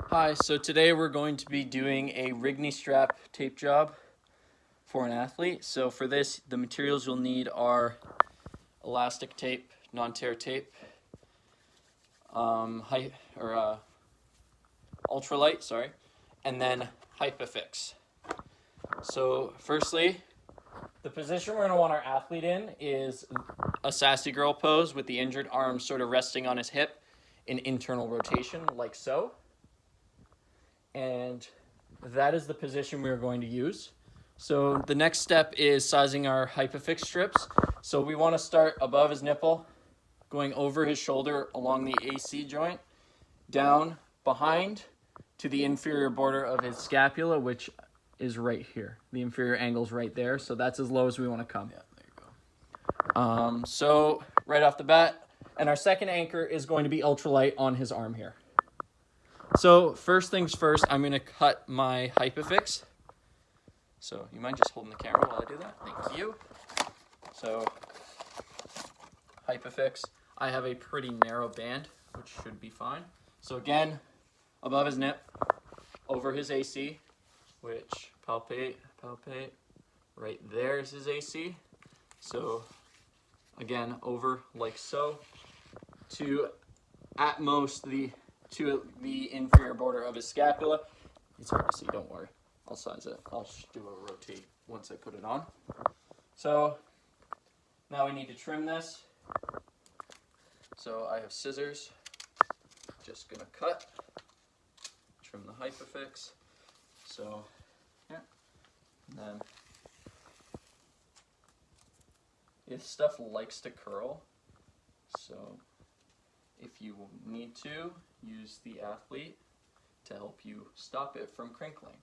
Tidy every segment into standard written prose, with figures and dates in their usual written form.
Hi, so today we're going to be doing a Rigney strap tape job for an athlete. So for this, the materials you'll need are elastic tape, non-tear tape, ultralight, sorry, and then Hypafix. So firstly, the position we're going to want our athlete in is a sassy girl pose with the injured arm sort of resting on his hip in internal rotation, like so. And that is the position we're going to use. So the next step is sizing our Hypafix strips. So we want to start above his nipple, going over his shoulder along the AC joint, down behind to the inferior border of his scapula, which is right here. The inferior angle's right there, so that's as low as we want to come. Yeah, there you go. So right off the bat, and our second anchor is going to be ultralight on his arm here. So first things first, I'm going to cut my Hypafix. So you mind just holding the camera while I do that? Thank you. So Hypafix, I have a pretty narrow band, which should be fine. So again, above his nip, over his AC, which palpate, right there is his AC. So again, over like so, to at most to the inferior border of his scapula. It's hard to see, don't worry. I'll size it. I'll do a rotate once I put it on. So now we need to trim this. So I have scissors. Just gonna cut, trim the Hypafix. So yeah, and then this stuff likes to curl. So if you need to, use the athlete to help you stop it from crinkling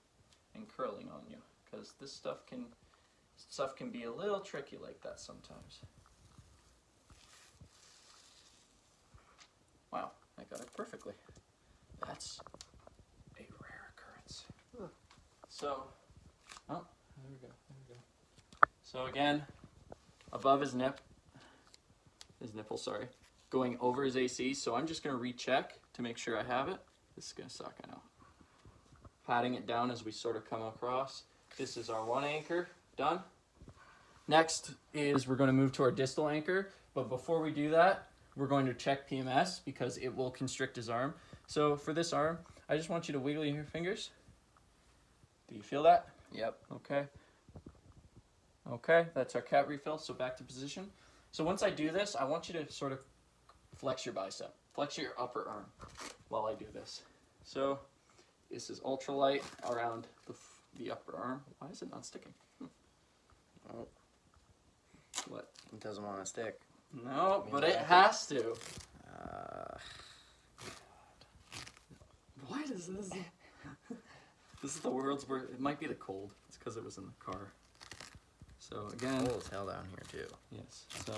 and curling on you, because this stuff can be a little tricky like that sometimes. Wow, I got it perfectly. That's a rare occurrence. So, oh, there we go. So again, above his nipple, sorry, going over his AC. So I'm just going to recheck to make sure I have it. This is going to suck, I know. Patting it down as we sort of come across. This is our one anchor, done. Next is we're going to move to our distal anchor, but before we do that, we're going to check PMS because it will constrict his arm. So for this arm, I just want you to wiggle your fingers. Do you feel that? Yep. Okay. Okay, that's our cat refill, so back to position. So once I do this, I want you to sort of flex your bicep. Flex your upper arm while I do this. So this is ultralight around the upper arm. Why is it not sticking? Oh. What? It doesn't want to stick. No, but it has to. Why does this? This is the world's worst. It might be the cold. It's because it was in the car. So again. Cold as hell down here too. Yes. So.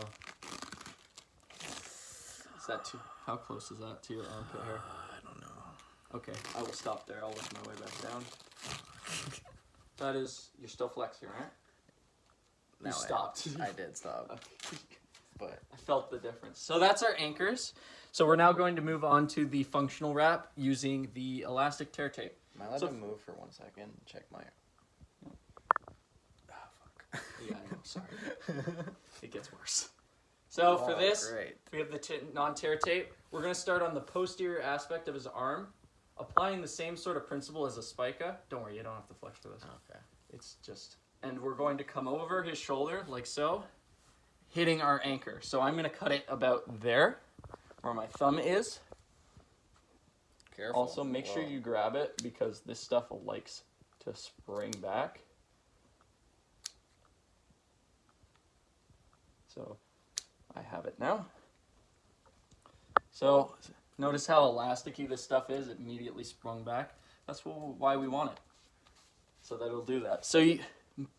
Is that too? How close is that to your armpit hair? I don't know. Okay, I will stop there. I'll work my way back down. That is, you're still flexing, right? No, You stopped. I did stop. But I felt the difference. So that's our anchors. So we're now going to move on to the functional wrap using the elastic tear tape. am I allowed to move for 1 second and check my... Fuck. Yeah, I know. Sorry. It gets worse. So for this, great. we have the non-tear tape. We're going to start on the posterior aspect of his arm, applying the same sort of principle as a spica. Don't worry, you don't have to flex for this. Okay. It's just, and we're going to come over his shoulder like so, hitting our anchor. So I'm going to cut it about there, where my thumb is. Careful. Also, make sure you grab it because this stuff likes to spring back. So I have it now. So notice how elasticy this stuff is. It immediately sprung back. That's why we want it. So that'll do that. So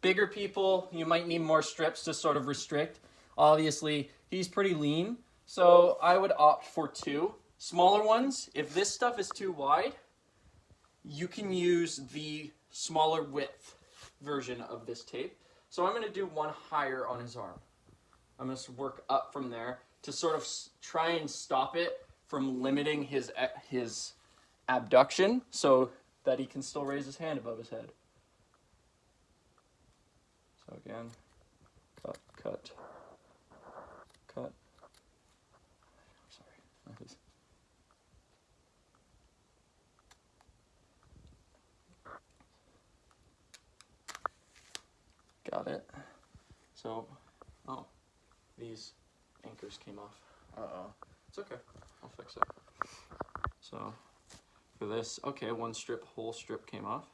bigger people, you might need more strips to sort of restrict. Obviously, he's pretty lean, so I would opt for 2. Smaller ones, if this stuff is too wide, you can use the smaller width version of this tape. So I'm going to do one higher on his arm. I'm going to work up from there to sort of try and stop it from limiting his abduction so that he can still raise his hand above his head. So again, cut, cut, cut. Sorry. Got it. So, oh, these anchors came off. Uh-oh. It's okay. I'll fix it. So, for this, okay, one whole strip came off.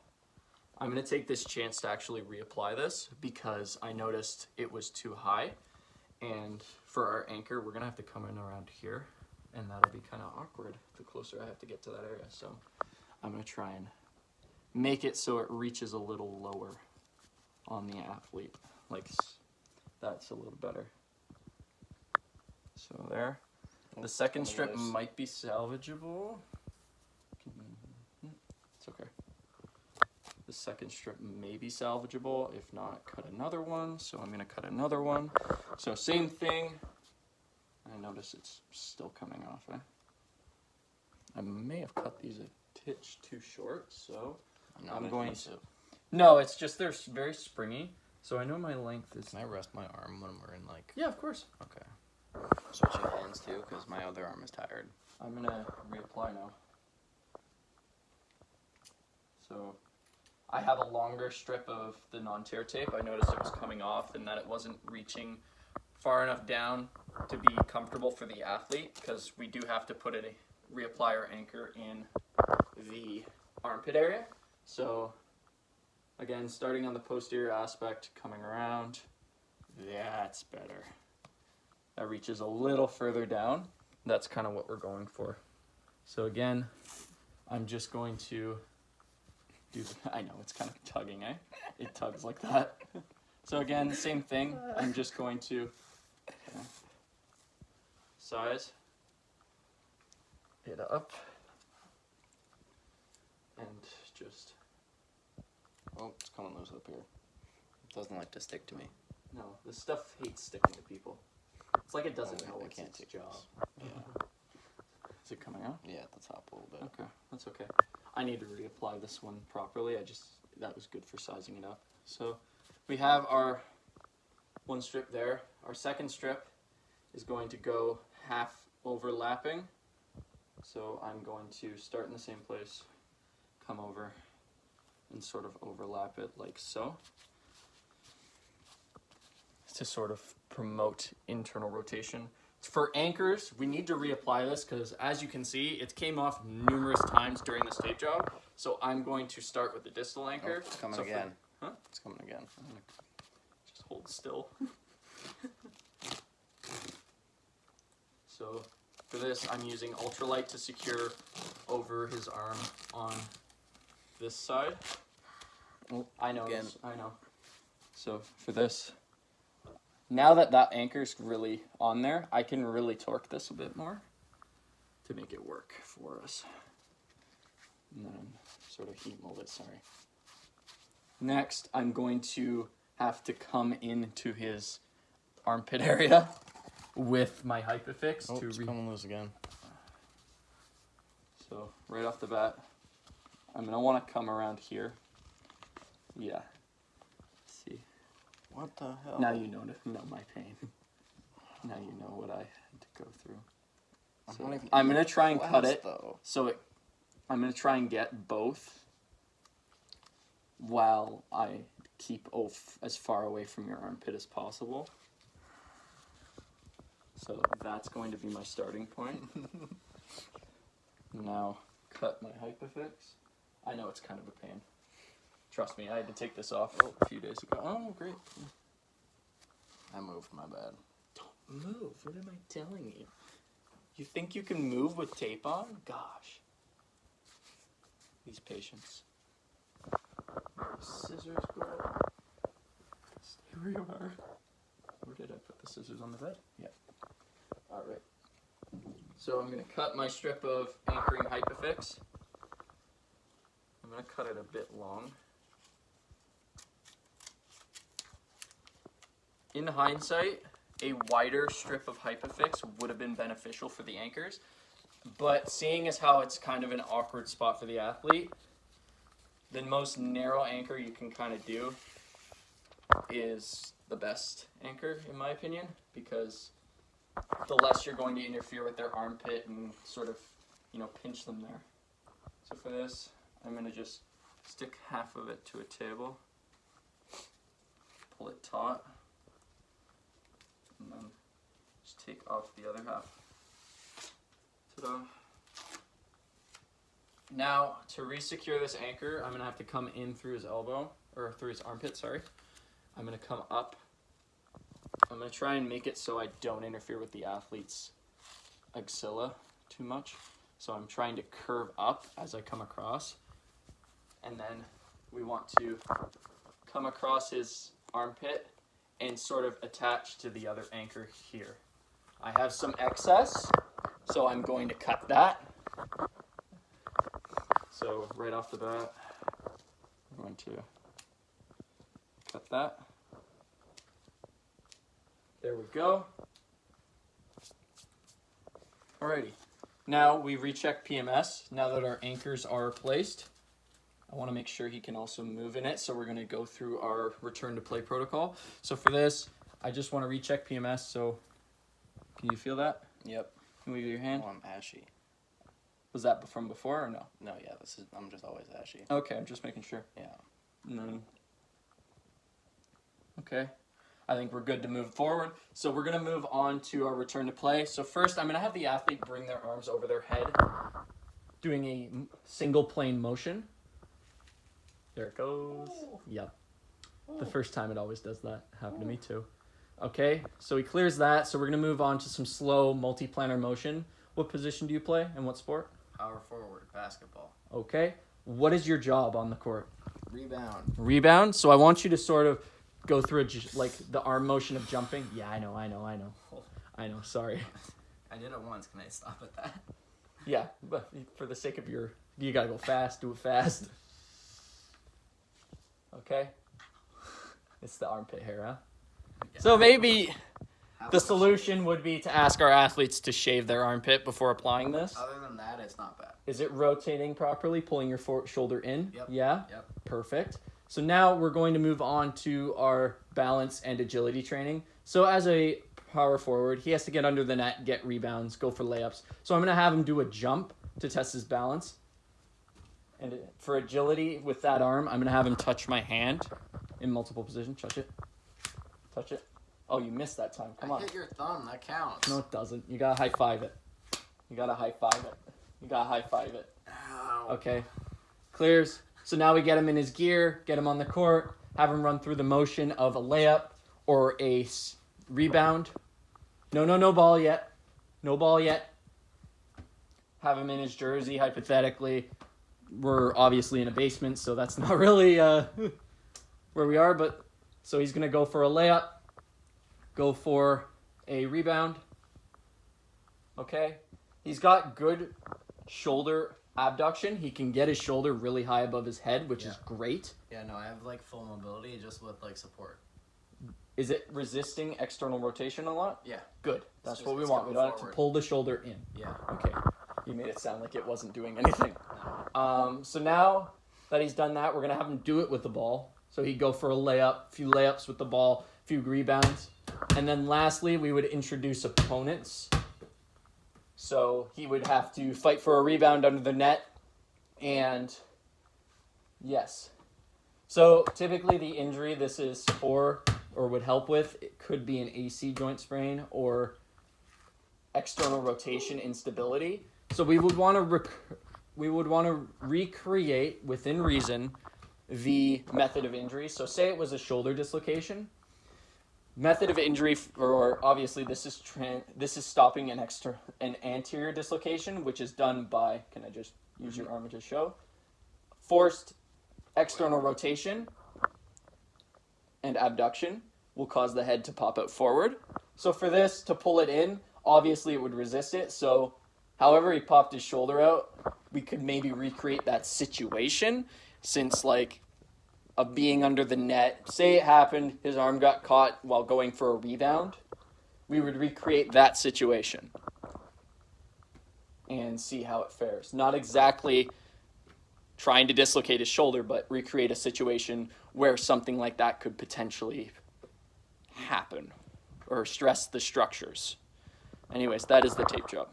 I'm going to take this chance to actually reapply this because I noticed it was too high. And for our anchor, we're going to have to come in around here. And that'll be kind of awkward the closer I have to get to that area. So, I'm going to try and make it so it reaches a little lower on the athlete. Like, that's a little better. So there. The second strip might be salvageable. It's okay. The second strip may be salvageable. If not, cut another one. So I'm going to cut another one. So same thing. I notice it's still coming off. I may have cut these a titch too short, so I'm going to... No, it's just they're very springy. So I know my length is... Can I rest my arm when we're in, like... Yeah, of course. Okay. Switching hands, too, because my other arm is tired. I'm going to reapply now. So I have a longer strip of the non-tear tape. I noticed it was coming off and that it wasn't reaching far enough down to be comfortable for the athlete because we do have to put reapply our anchor in the armpit area. So again, starting on the posterior aspect, coming around, that's better. That reaches a little further down. That's kind of what we're going for. So again, I'm just going to do, I know it's kind of tugging, eh? It tugs like that. So again, same thing. I'm just going to size it up and just... Oh, it's coming loose up here. It doesn't like to stick to me. No, this stuff hates sticking to people. It's like it doesn't know it's its job. Yeah. Is it coming out? Yeah, at the top a little bit. Okay, that's okay. I need to reapply this one properly. That was good for sizing it up. So we have our one strip there. Our second strip is going to go half overlapping. So I'm going to start in the same place, come over, and sort of overlap it like so, to sort of promote internal rotation. For anchors, we need to reapply this because as you can see, it came off numerous times during this tape job. So I'm going to start with the distal anchor. Oh, it's coming so again. Huh? It's coming again. I'm gonna just hold still. So for this, I'm using ultralight to secure over his arm on this side. Oh, I know, again. I know. So for this, now that that anchor's really on there, I can really torque this a bit more to make it work for us. And then sort of heat mold it, sorry. Next, I'm going to have to come into his armpit area with my Hypafix Oh, to it's coming loose again. So right off the bat, I'm gonna want to come around here. Yeah. See. What the hell? Now you know my pain. Now you know what I had to go through. So I'm gonna try and cut it. Though. So I'm gonna try and get both while I keep as far away from your armpit as possible. So that's going to be my starting point. Now cut my Hypafix. I know it's kind of a pain. Trust me, I had to take this off a few days ago. Oh, great. I moved, my bad. Don't move. What am I telling you? You think you can move with tape on? Gosh. These patients. Scissors, bro. Stay where you are. Where did I put the scissors on the bed? Yeah. Alright. So I'm going to cut my strip of anchoring Hypafix. I'm going to cut it a bit long. In hindsight, a wider strip of Hypafix would have been beneficial for the anchors. But seeing as how it's kind of an awkward spot for the athlete, the most narrow anchor you can kind of do is the best anchor, in my opinion, because the less you're going to interfere with their armpit and sort of, pinch them there. So for this, I'm going to just stick half of it to a table, pull it taut, and then just take off the other half. Ta-da. Now, to re-secure this anchor, I'm going to have to come in through his elbow, or through his armpit, sorry. I'm going to come up. I'm going to try and make it so I don't interfere with the athlete's axilla too much. So I'm trying to curve up as I come across. And then we want to come across his armpit and sort of attach to the other anchor here. I have some excess, so I'm going to cut that. So right off the bat, I'm going to cut that. There we go. Alrighty. Now we recheck PMS. Now that our anchors are placed, I want to make sure he can also move in it. So we're going to go through our return to play protocol. So for this, I just want to recheck PMS. So can you feel that? Yep. Can we do your hand? Oh, I'm ashy. Was that from before or no? No, yeah, I'm just always ashy. Okay, I'm just making sure. Yeah. And then, okay. I think we're good to move forward. So we're going to move on to our return to play. So first, I'm going to have the athlete bring their arms over their head, doing a single plane motion. There it goes. Yep. The first time it always does that. Happened to me too. Okay, so he clears that. So we're going to move on to some slow multi-planar motion. What position do you play and what sport? Power forward, basketball. Okay. What is your job on the court? Rebound. Rebound. So I want you to sort of go through like the arm motion of jumping. Yeah, I know. Sorry. I did it once. Can I stop at that? Yeah, but for the sake of you gotta go fast. Do it fast. Okay. It's the armpit hair, huh? Yeah. So maybe the solution would be to ask our athletes to shave their armpit before applying this. Other than that, it's not bad. Is it rotating properly, pulling your shoulder in? Yep. Yeah? Yep. Perfect. So now we're going to move on to our balance and agility training. So as a power forward, he has to get under the net, get rebounds, go for layups. So I'm going to have him do a jump to test his balance. And for agility with that arm, I'm going to have him touch my hand in multiple positions. Touch it. Touch it. Oh, you missed that time. Come on. Hit your thumb. That counts. No, it doesn't. You got to high five it. Ow. Okay. Clears. So now we get him in his gear, get him on the court, have him run through the motion of a layup or a rebound. No ball yet. No ball yet. Have him in his jersey, hypothetically. We're obviously in a basement, so that's not really where we are. But so he's going to go for a layup, go for a rebound. Okay. He's got good shoulder abduction. He can get his shoulder really high above his head, which is great. Yeah, no, I have like full mobility just with like support. Is it resisting external rotation a lot? Yeah. Good. That's just- what we it's want. We going don't have to forward. pull the shoulder in. Yeah. Okay. You made it sound like it wasn't doing anything. So now that he's done that, we're going to have him do it with the ball. So he'd go for a layup, a few layups with the ball, a few rebounds. And then lastly, we would introduce opponents. So he would have to fight for a rebound under the net. And yes. So typically the injury this is for or would help with, it could be an AC joint sprain or external rotation instability. So we would want to recreate within reason the method of injury. So say it was a shoulder dislocation. Method of injury, or obviously this is stopping an anterior dislocation, which is done by, can I just use your arm to show? Forced external rotation and abduction will cause the head to pop out forward. So for this, to pull it in, obviously it would resist it. So however he popped his shoulder out, we could maybe recreate that situation since like of being under the net. Say it happened, his arm got caught while going for a rebound. We would recreate that situation. and see how it fares. Not exactly trying to dislocate his shoulder, but recreate a situation where something like that could potentially happen or stress the structures. Anyways, that is the tape job.